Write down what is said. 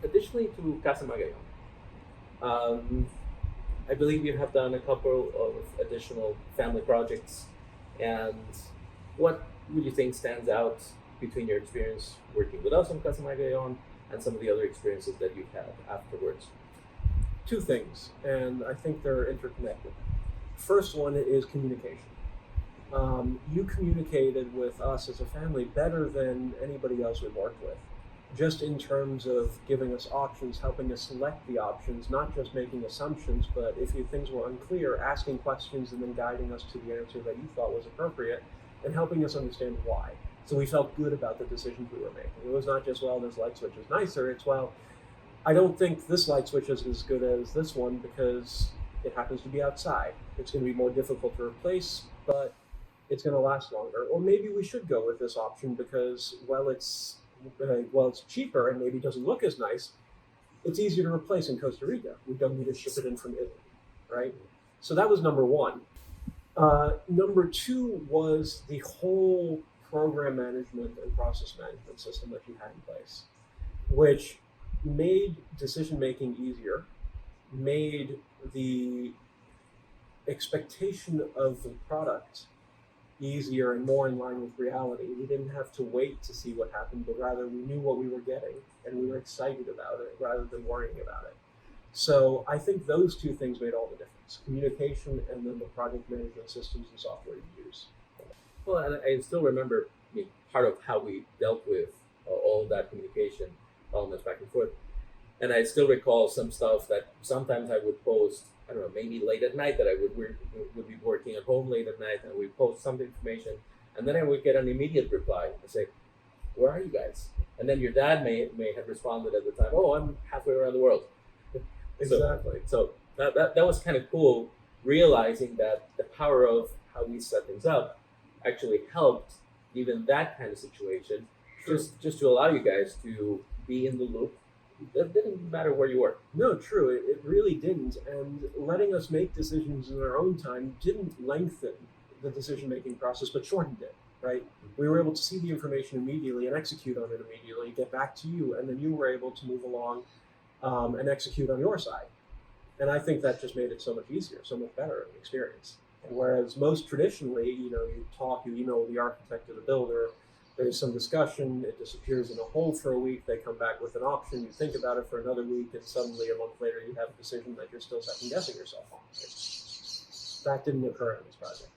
additionally to Casa Magayon, um, I believe you have done a couple of additional family projects. And what would you think stands out between your experience working with us on Casa Magayon and some of the other experiences that you've had afterwards? Two things, and I think they're interconnected. First one is communication. You communicated with us as a family better than anybody else we've worked with, just in terms of giving us options, helping us select the options, not just making assumptions, but if things were unclear, asking questions and then guiding us to the answer that you thought was appropriate and helping us understand why. So we felt good about the decisions we were making. It was not just, well, this light switch is nicer. It's, well, I don't think this light switch is as good as this one because it happens to be outside. It's going to be more difficult to replace, but it's going to last longer. Or maybe we should go with this option because, it's cheaper and maybe doesn't look as nice. It's easier to replace in Costa Rica. We don't need to ship it in from Italy, right? So that was number one. Number two was the whole program management and process management system that you had in place, which made decision making easier, made the expectation of the product easier and more in line with reality. We didn't have to wait to see what happened, but rather we knew what we were getting and we were excited about it rather than worrying about it. So I think those two things made all the difference: communication and then the project management systems and software you use. Well, and I still remember, part of how we dealt with all of that communication elements back and forth. And I still recall some stuff that sometimes I would post, I don't know, maybe late at night, that I would be working at home late at night, and we post some information, and then I would get an immediate reply and say, "Where are you guys?" And then your dad may have responded at the time, "Oh, I'm halfway around the world." Exactly. So that was kind of cool, realizing that the power of how we set things up actually helped even that kind of situation, True. just to allow you guys to be in the loop. It didn't matter where you were. No, true. It really didn't. And letting us make decisions in our own time didn't lengthen the decision making process, but shortened it, right? We were able to see the information immediately and execute on it immediately, get back to you, and then you were able to move along and execute on your side. And I think that just made it so much easier, so much better of an experience. Whereas most traditionally, you email the architect or the builder, there's some discussion, it disappears in a hole for a week, they come back with an option, you think about it for another week, and suddenly a month later you have a decision that you're still second guessing yourself on. That didn't occur in this project.